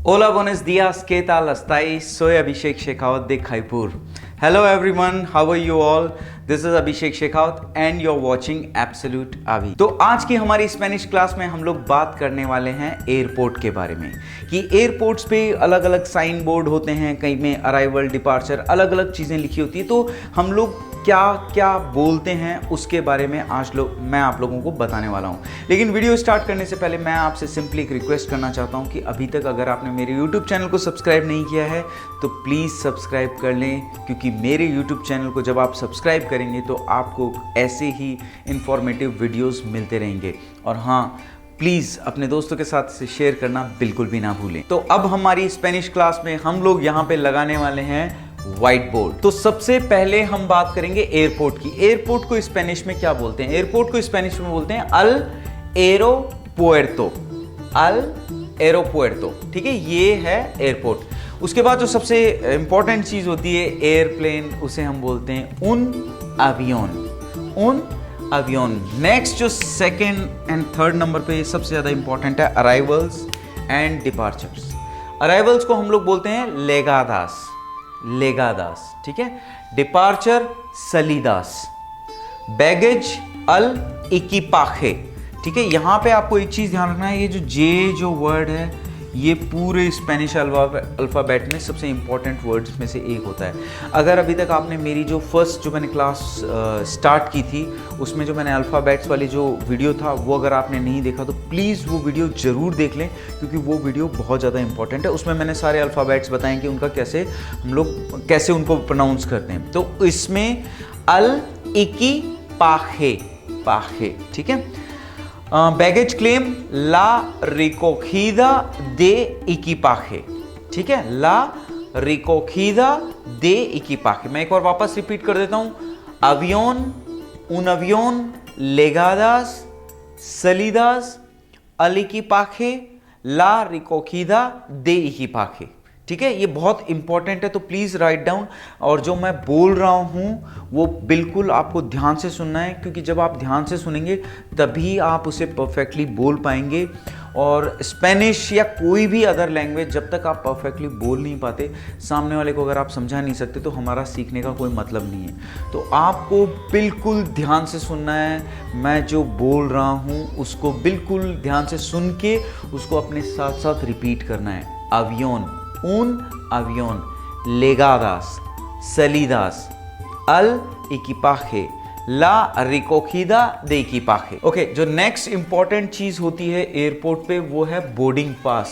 Hola, buenos días, ¿qué tal estáis? Soy Abhishek Shekhawat de Khaipur. Hello everyone, how are you all? This is Abhishek Shekhawat and you're watching Absolute Avi. तो आज की हमारी Spanish class में हम लोग बात करने वाले हैं एयरपोर्ट के बारे में कि एयरपोर्ट्स पे अलग अलग साइन बोर्ड होते हैं, कहीं में अराइवल, डिपार्चर, अलग अलग चीज़ें लिखी होती है। तो हम लोग क्या क्या बोलते हैं उसके बारे में आज मैं आप लोगों को बताने वाला हूं। लेकिन वीडियो स्टार्ट करने से पहले मैं आपसे सिंपली एक रिक्वेस्ट करना चाहता हूं कि अभी तक अगर आपने मेरे YouTube चैनल को सब्सक्राइब नहीं किया है तो प्लीज़ सब्सक्राइब कर लें, क्योंकि मेरे YouTube चैनल को जब आप सब्सक्राइब करेंगे तो आपको ऐसे ही इंफॉर्मेटिव वीडियोज़ मिलते रहेंगे। और हाँ, प्लीज़ अपने दोस्तों के साथ इसे शेयर करना बिल्कुल भी ना भूलें। तो अब हमारी स्पेनिश क्लास में हम लोग यहाँ पे लगाने वाले हैं व्हाइट बोर्ड। तो सबसे पहले हम बात करेंगे एयरपोर्ट की। एयरपोर्ट को स्पेनिश में क्या बोलते हैं? एयरपोर्ट को स्पेनिश में बोलते हैं अल एरोपुएर्तो। अल एरोपुएर्तो, ठीक है, ये है एयरपोर्ट। उसके बाद जो सबसे इंपॉर्टेंट चीज होती है एयरप्लेन, उसे हम बोलते हैं उन अवियोन। उन अवियोन। नेक्स्ट जो सेकेंड एंड थर्ड नंबर पे सबसे ज्यादा इंपॉर्टेंट है अराइवल्स एंड डिपार्चर्स। अराइवल्स को हम लोग बोलते हैं लेगादास, लेगादास, ठीक है। डिपार्चर सलीदास। बैगेज अल इकिपाखे, ठीक है। यहां पे आपको एक चीज ध्यान रखना है, ये जो वर्ड है ये पूरे स्पेनिश अल्फ़ाबेट में सबसे इंपॉर्टेंट वर्ड्स में से एक होता है। अगर अभी तक आपने मेरी जो मैंने क्लास स्टार्ट की थी उसमें जो मैंने अल्फ़ाबेट्स वाली जो वीडियो था वो अगर आपने नहीं देखा तो प्लीज़ वो वीडियो ज़रूर देख लें, क्योंकि वो वीडियो बहुत ज़्यादा इंपॉर्टेंट है। उसमें मैंने सारे अल्फ़ाबेट्स बताएं कि उनका हम लोग कैसे उनको प्रोनाउंस करते हैं। तो इसमें अल इकी पाखे, पाखे, ठीक है। बैगेज क्लेम ला रिकोखीदा दे इकीपाखे, ठीक है। ला रिकोखीदा दे इकीपाखे। मैं एक बार वापस रिपीट कर देता हूं। अवियोन, उन अवियोन, लेगादास, सलीदास, अल इकीपाखे, ला रिकोखीदा दे इकीपाखे, ठीक है। ये बहुत इंपॉर्टेंट है, तो प्लीज़ राइट डाउन। और जो मैं बोल रहा हूँ वो बिल्कुल आपको ध्यान से सुनना है, क्योंकि जब आप ध्यान से सुनेंगे तभी आप उसे परफेक्टली बोल पाएंगे। और स्पेनिश या कोई भी अदर लैंग्वेज जब तक आप परफेक्टली बोल नहीं पाते, सामने वाले को अगर आप समझा नहीं सकते, तो हमारा सीखने का कोई मतलब नहीं है। तो आपको बिल्कुल ध्यान से सुनना है। मैं जो बोल रहा हूँ उसको बिल्कुल ध्यान से सुन के उसको अपने साथ साथ रिपीट करना है। अवियोन, un avión, legadas, salidas, al equipaje, la recogida de equipaje। Okay, जो नेक्स्ट इंपॉर्टेंट चीज होती है एयरपोर्ट पे वो है बोर्डिंग पास।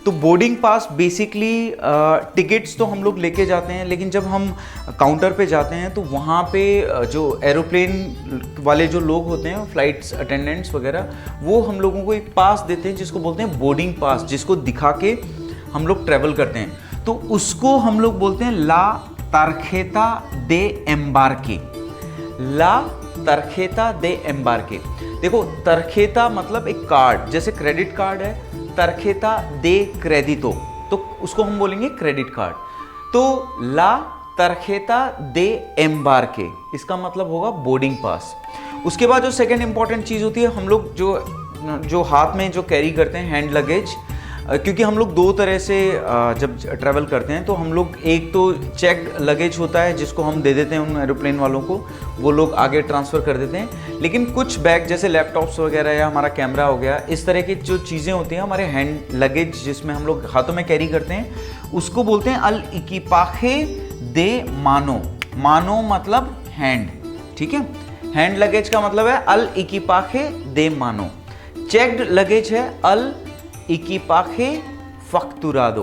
तो बोर्डिंग पास बेसिकली टिकट्स तो हम लोग लेके जाते हैं, लेकिन जब हम काउंटर पे जाते हैं तो वहाँ पे जो एरोप्लेन वाले जो लोग होते हैं, फ्लाइट्स अटेंडेंट्स वगैरह, वो हम लोगों को एक पास देते हैं जिसको बोलते हैं बोर्डिंग पास, जिसको दिखा के हम लोग ट्रेवल करते हैं। तो उसको हम लोग बोलते हैं ला तरखेता दे एम्बार्के। ला तरखेता दे एम्बार्के। देखो, तरखेता मतलब एक कार्ड, जैसे क्रेडिट कार्ड है, तरखेता दे क्रेडितो, तो उसको हम बोलेंगे क्रेडिट कार्ड। तो ला तरखेता दे एम्बार्के, इसका मतलब होगा बोर्डिंग पास। उसके बाद जो सेकेंड इंपॉर्टेंट चीज होती है, हम लोग जो हाथ में जो कैरी करते हैं हैंड लगेज, क्योंकि हम लोग दो तरह से जब ट्रैवल करते हैं तो हम लोग, एक तो चेक लगेज होता है जिसको हम दे देते हैं उन एरोप्लेन वालों को, वो लोग आगे ट्रांसफ़र कर देते हैं। लेकिन कुछ बैग जैसे लैपटॉप्स वगैरह या हमारा कैमरा हो गया, इस तरह की जो चीज़ें होती हैं हमारे हैंड लगेज जिसमें हम लोग हाथों में कैरी करते हैं, उसको बोलते हैं अल इकिपाखे दे मानो। मानो मतलब हैंड, ठीक है। हैंड लगेज का मतलब है अल इकिपाखे दे मानो। चेक्ड लगेज है अल इकिपाखे फक्तुरादो।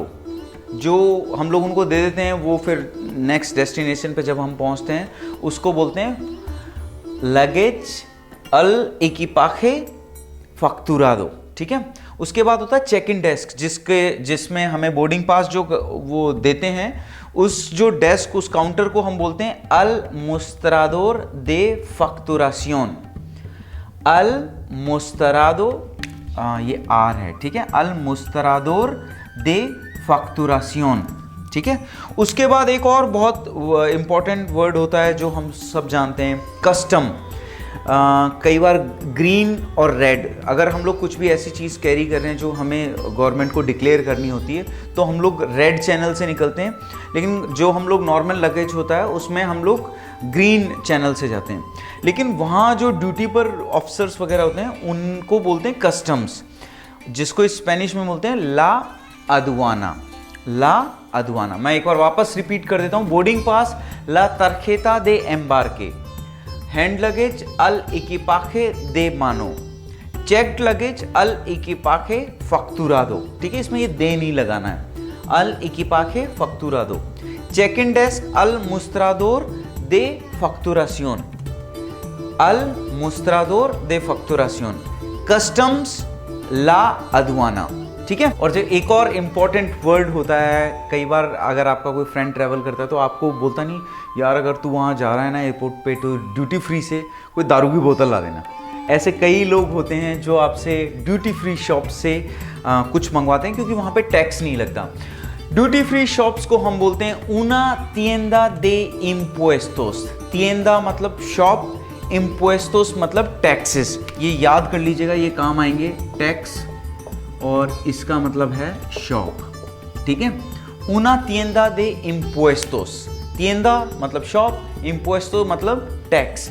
जो हम लोग उनको दे देते हैं, वो फिर नेक्स्ट डेस्टिनेशन पे जब हम पहुंचते हैं उसको बोलते हैं लगेज अल इकिपाखे फक्तुरादो, ठीक है। उसके बाद होता है चेक इन डेस्क, जिसमें हमें बोर्डिंग पास जो वो देते हैं, उस जो डेस्क, उस काउंटर को हम बोलते हैं अल मुस्तरादोर दे फक्तुरासियोन। अल मुस्तरादो, ये आर है, ठीक है, अल मुस्तरादोर दे फक्तुरासियोन, ठीक है। उसके बाद एक और बहुत इंपॉर्टेंट वर्ड होता है जो हम सब जानते हैं, कस्टम। कई बार ग्रीन और रेड, अगर हम लोग कुछ भी ऐसी चीज़ कैरी कर रहे हैं जो हमें गवर्नमेंट को डिक्लेयर करनी होती है तो हम लोग रेड चैनल से निकलते हैं, लेकिन जो हम लोग नॉर्मल लगेज होता है उसमें हम लोग ग्रीन चैनल से जाते हैं। लेकिन वहाँ जो ड्यूटी पर ऑफिसर्स वगैरह होते हैं उनको बोलते हैं कस्टम्स, जिसको स्पेनिश में बोलते हैं ला अदुआना। ला अदुआना, मैं एक बार वापस रिपीट कर देता हूँ। बोर्डिंग पास ला तरखेता दे एम्बार्के, हैंड लगेज अल इकिपाखे दे मानो, चेक्ड लगेज अल इकिपाखे फक्तुरादो। ठीक है, इसमें ये दे नहीं लगाना है, अल इकिपाखे फक्तुरादो। चेक इन डेस्क अल मुस्त्रादोर दे फक्तुरासियोन, अल मुस्त्रादोर दे फक्तुरासियोन। कस्टम्स ला अदुआना। ठीक है, और जो एक और इम्पॉर्टेंट वर्ड होता है, कई बार अगर आपका कोई फ्रेंड ट्रैवल करता है तो आपको बोलता नहीं यार अगर तू वहाँ जा रहा है ना एयरपोर्ट पे तो ड्यूटी फ्री से कोई दारू की बोतल ला देना। ऐसे कई लोग होते हैं जो आपसे ड्यूटी फ्री शॉप से कुछ मंगवाते हैं क्योंकि वहाँ पे टैक्स नहीं लगता। ड्यूटी फ्री शॉप्स को हम बोलते हैं उना तिएंदा दे इम्पुएस्टोस। तिएंदा मतलब शॉप, इम्पुएस्टोस मतलब टैक्सेस। ये याद कर लीजिएगा, ये काम आएंगे, टैक्स और इसका मतलब है शॉप। ठीक है, उना तिएंदा दे इम्पुएस्टोस। तिएंदा मतलब शॉप, इम्पुएस्टो मतलब टैक्स।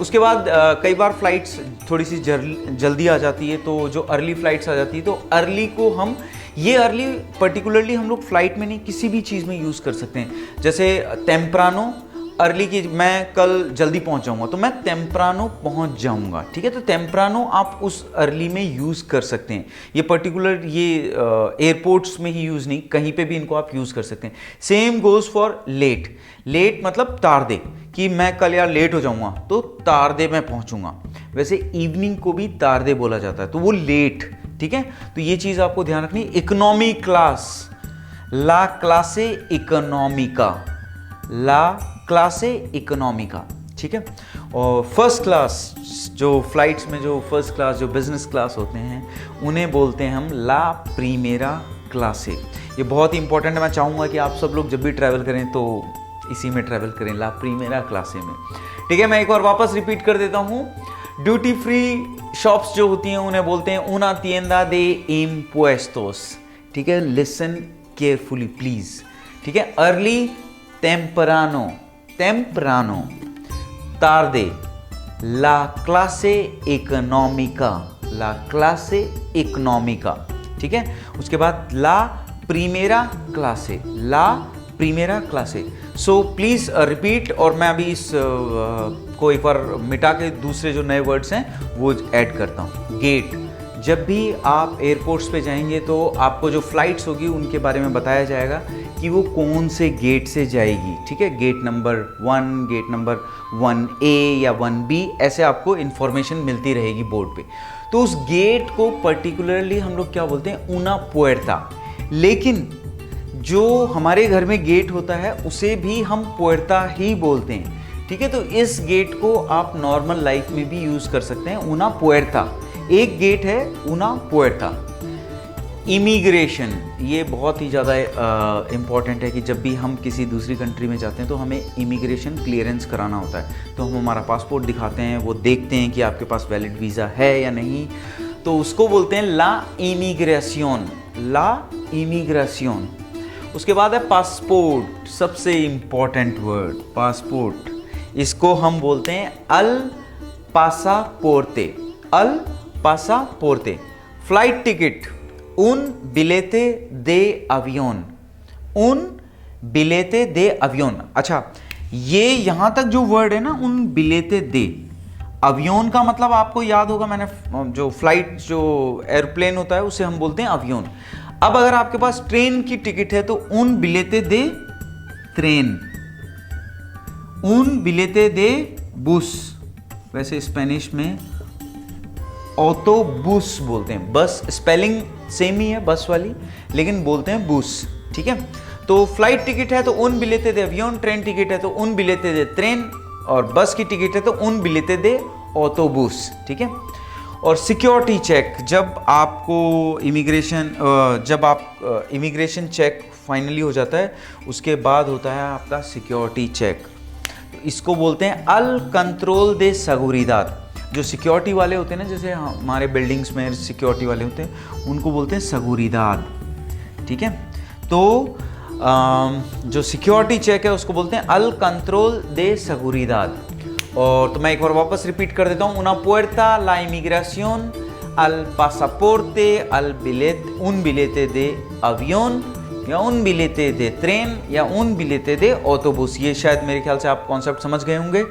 उसके बाद कई बार फ्लाइट्स थोड़ी सी जल्दी आ जाती है, तो जो अर्ली फ्लाइट्स आ जाती है तो अर्ली को हम, ये अर्ली पर्टिकुलरली हम लोग फ्लाइट में नहीं किसी भी चीज़ में यूज़ कर सकते हैं। जैसे टेम्प्रानो, अर्ली की, मैं कल जल्दी पहुंच जाऊंगा तो मैं टेम्प्रानो पहुंच जाऊंगा। ठीक है, तो टेम्प्रानो आप उस अर्ली में यूज़ कर सकते हैं। ये पर्टिकुलर ये एयरपोर्ट्स में ही यूज़ नहीं, कहीं पे भी इनको आप यूज़ कर सकते हैं। सेम गोज़ फॉर लेट। लेट मतलब तारदे, कि मैं कल यार लेट हो जाऊंगा तो तारदे में पहुंचूंगा। वैसे इवनिंग को भी तारदे बोला जाता है, तो वो लेट। ठीक है, तो ये चीज़ आपको ध्यान रखनी। इकोनॉमी क्लास, ला क्लासे इकोनॉमिका, ला क्लासे इकोनॉमिका। ठीक है, और फर्स्ट क्लास, जो फ्लाइट्स में जो फर्स्ट क्लास, जो बिजनेस क्लास होते हैं उन्हें बोलते हैं हम ला प्रीमेरा क्लासे। ये बहुत ही इंपॉर्टेंट है, मैं चाहूँगा कि आप सब लोग जब भी ट्रैवल करें तो इसी में ट्रैवल करें, ला प्रीमेरा क्लासे में। ठीक है, मैं एक बार वापस रिपीट कर देता हूँ। ड्यूटी फ्री शॉप्स जो होती हैं उन्हें बोलते हैं उना तिएंदा दे इम्पुएस्टोस। ठीक है, लिसन केयरफुली प्लीज। ठीक है, अर्ली टेम्परानो, टेम्परानो, तारदे, ला क्लासे इकोनॉमिका, ला क्लासे इकोनॉमिका। ठीक है, उसके बाद ला प्रीमेरा क्लासे, ला प्रीमेरा क्लासे। सो प्लीज रिपीट, और मैं अभी इस को एक बार मिटा के दूसरे जो नए वर्ड्स हैं वो ऐड करता हूँ। गेट, जब भी आप एयरपोर्ट्स पे जाएंगे तो आपको जो फ्लाइट्स होगी उनके बारे में बताया जाएगा कि वो कौन से गेट से जाएगी। ठीक है, gate number 1, gate number 1A या 1B, ऐसे आपको इन्फॉर्मेशन मिलती रहेगी बोर्ड पे। तो उस गेट को पर्टिकुलरली हम लोग क्या बोलते हैं, उना पुएर्ता। लेकिन जो हमारे घर में गेट होता है उसे भी हम पुएर्ता ही बोलते हैं। ठीक है, तो इस गेट को आप नॉर्मल लाइफ में भी यूज़ कर सकते हैं, उना पुएर्ता। एक गेट है उना पुएर्ता। इमिग्रेशन, ये बहुत ही ज़्यादा इम्पॉर्टेंट है कि जब भी हम किसी दूसरी कंट्री में जाते हैं तो हमें इमिग्रेशन क्लियरेंस कराना होता है। तो हम हमारा पासपोर्ट दिखाते हैं, वो देखते हैं कि आपके पास वैलिड वीज़ा है या नहीं, तो उसको बोलते हैं ला इमिग्रेशन, ला इमिग्रेशन। उसके बाद है पासपोर्ट, सबसे इम्पॉर्टेंट वर्ड पासपोर्ट। इसको हम बोलते हैं अल पासापोर्ते, अल पासापोर्ते। फ्लाइट टिकट, उन बिलेते दे अवियोन, उन बिलेते दे अवियोन। अच्छा, ये यहां तक जो वर्ड है ना, उन बिलेते दे अवियोन का मतलब आपको याद होगा, मैंने जो फ्लाइट जो एयरप्लेन होता है उसे हम बोलते हैं अवियोन। अब अगर आपके पास ट्रेन की टिकट है तो उन बिलेते दे ट्रेन, उन बिलेते दे बुस। वैसे स्पेनिश में ऑटोबुस बोलते हैं, बस स्पेलिंग सेम ही है बस वाली, लेकिन बोलते हैं बुस। ठीक है, तो फ्लाइट टिकट है तो उन बिलेते दे अवियोन, ट्रेन टिकट है तो उन बिलेते दे ट्रेन, और बस की टिकट है तो उन बिलेते दे ऑटोबुस। ठीक है, और सिक्योरिटी चेक, जब आपको इमिग्रेशन चेक फाइनली हो जाता है उसके बाद होता है आपका सिक्योरिटी चेक। इसको बोलते हैं अल कंट्रोल दे seguridad। जो सिक्योरिटी वाले होते हैं ना, जैसे हमारे बिल्डिंग्स में सिक्योरिटी वाले होते हैं, उनको बोलते हैं seguridad, ठीक है। तो जो सिक्योरिटी चेक है उसको बोलते हैं अल कंट्रोल दे seguridad। और तो मैं एक बार वापस रिपीट कर देता हूँ, una puerta la inmigración al pasaporte al billete, un billete de avión या un billete de tren या un billete de autobús। ये शायद मेरे ख्याल से आप कॉन्सेप्ट समझ गए होंगे।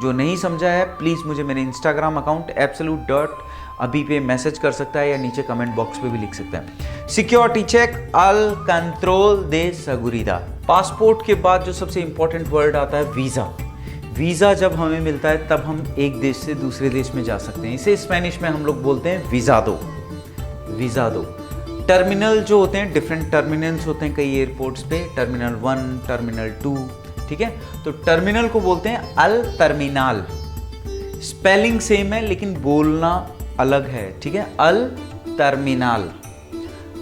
जो नहीं समझा है प्लीज़ मुझे मेरे इंस्टाग्राम अकाउंट absolute.abhi पे मैसेज कर सकता है या नीचे कमेंट बॉक्स पे भी लिख सकता है। सिक्योरिटी चेक अल कंट्रोल दे seguridad। पासपोर्ट के बाद जो सबसे इंपॉर्टेंट वर्ड आता है वीज़ा। वीज़ा जब हमें मिलता है तब हम एक देश से दूसरे देश में जा सकते हैं। इसे स्पेनिश में हम लोग बोलते हैं वीज़ादो, वीज़ादो। टर्मिनल जो होते हैं, डिफरेंट टर्मिनल्स होते हैं कई एयरपोर्ट्स पे, टर्मिनल 1, टर्मिनल 2, ठीक है। तो टर्मिनल को बोलते हैं अल टर्मिनाल। स्पेलिंग सेम है लेकिन बोलना अलग है, ठीक है, अल टर्मिनाल।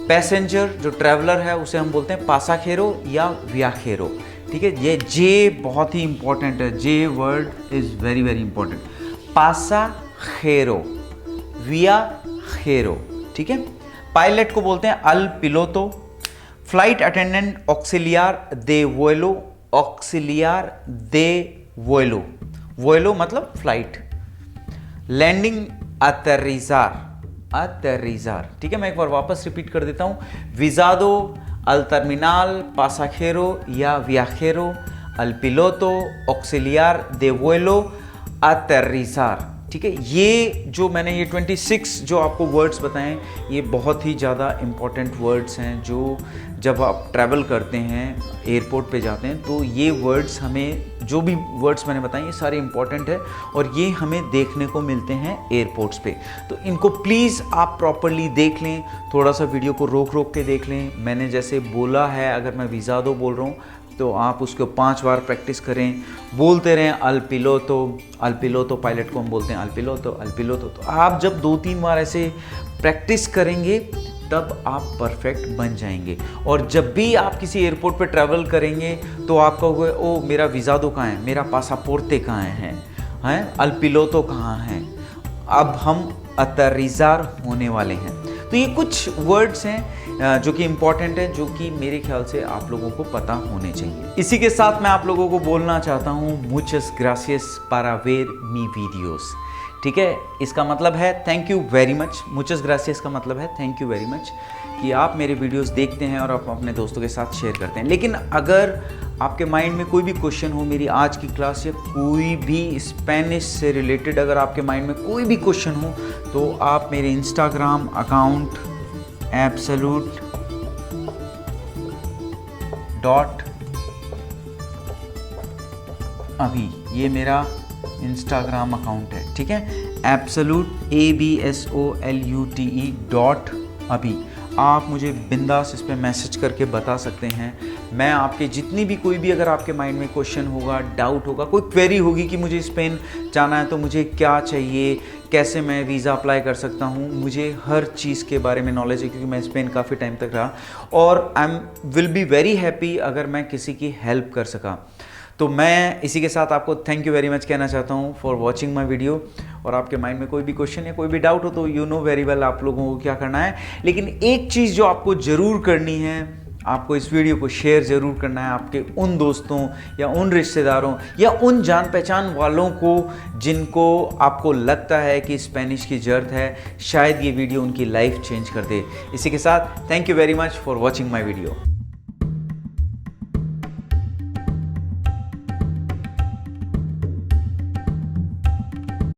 पैसेंजर जो ट्रैवलर है उसे हम बोलते हैं पासाखेरो या वियाखेरो, ठीक है। ये जे बहुत ही इंपॉर्टेंट है, J word is very very important. पासाखेरो, वियाखेरो, ठीक है। पायलट को बोलते हैं अल पिलोतो। फ्लाइट अटेंडेंट ऑक्सिलियार दे वोलो, ऑक्सिलियार दे वोलो, वोलो मतलब फ्लाइट। लैंडिंग अतरिजार, अतरिजार, ठीक है। मैं एक बार वापस रिपीट कर देता हूं, विजादो, अल टर्मिनाल, पासाखेरो या वियाखेरो, अल पिलोतो, ऑक्सिलियार दे वोलो, अतरिजार, ठीक है। ये जो मैंने ये 26 जो आपको वर्ड्स बताएं, ये बहुत ही ज़्यादा इम्पॉर्टेंट वर्ड्स हैं जो जब आप ट्रैवल करते हैं, एयरपोर्ट पे जाते हैं, तो ये वर्ड्स हमें, जो भी वर्ड्स मैंने बताए ये सारे इंपॉर्टेंट है और ये हमें देखने को मिलते हैं एयरपोर्ट्स पे। तो इनको प्लीज़ आप प्रॉपरली देख लें, थोड़ा सा वीडियो को रोक रोक के देख लें। मैंने जैसे बोला है, अगर मैं वीज़ादो बोल रहा हूँ तो आप उसको 5 बार प्रैक्टिस करें, बोलते रहें अल पिलोतो, अल पिलोतो, पायलट को हम बोलते हैं अल पिलोतो, अल पिलोतो। तो आप जब 2-3 बार ऐसे प्रैक्टिस करेंगे तब आप परफेक्ट बन जाएंगे। और जब भी आप किसी एयरपोर्ट पे ट्रैवल करेंगे तो आप कहोगे ओ मेरा वीज़ादो कहाँ है, मेरा पासापोर्टे कहाँ है, अल पिलोतो कहाँ है। अब हम अतरिजार होने वाले हैं। तो ये कुछ वर्ड्स हैं जो कि इम्पॉर्टेंट है, जो कि मेरे ख्याल से आप लोगों को पता होने चाहिए। इसी के साथ मैं आप लोगों को बोलना चाहता हूँ मुचस ग्रासियस पारा वेर मी वीडियोस, ठीक है। इसका मतलब है थैंक यू वेरी मच। मुचस ग्रासियस का मतलब है थैंक यू वेरी मच कि आप मेरे वीडियोस देखते हैं और आप अपने दोस्तों के साथ शेयर करते हैं। लेकिन अगर आपके माइंड में कोई भी क्वेश्चन हो मेरी आज की क्लास या कोई भी स्पेनिश से रिलेटेड, अगर आपके माइंड में कोई भी क्वेश्चन हो तो आप मेरे इंस्टाग्राम अकाउंट absolute.abhi, ये मेरा इंस्टाग्राम अकाउंट है, ठीक है, absolute ABSOLUTE.abhi। आप मुझे बिंदास इस पर मैसेज करके बता सकते हैं। मैं आपके जितनी भी कोई भी अगर आपके माइंड में क्वेश्चन होगा, डाउट होगा, कोई क्वेरी होगी कि मुझे स्पेन जाना है तो मुझे क्या चाहिए, कैसे मैं वीज़ा अप्लाई कर सकता हूँ, मुझे हर चीज़ के बारे में नॉलेज है क्योंकि मैं स्पेन काफ़ी टाइम तक रहा और I will be very happy अगर मैं किसी की हेल्प कर सका। तो मैं इसी के साथ आपको थैंक यू वेरी मच कहना चाहता हूँ फॉर वॉचिंग माई वीडियो। और आपके माइंड में कोई भी क्वेश्चन या कोई भी डाउट हो तो यू नो वेरी वेल आप लोगों को क्या करना है। लेकिन एक चीज़ जो आपको ज़रूर करनी है, आपको इस वीडियो को शेयर ज़रूर करना है आपके उन दोस्तों या उन रिश्तेदारों या उन जान पहचान वालों को जिनको आपको लगता है कि स्पेनिश की ज़रूरत है। शायद ये वीडियो उनकी लाइफ चेंज कर दे। इसी के साथ thank you very much for watching my video.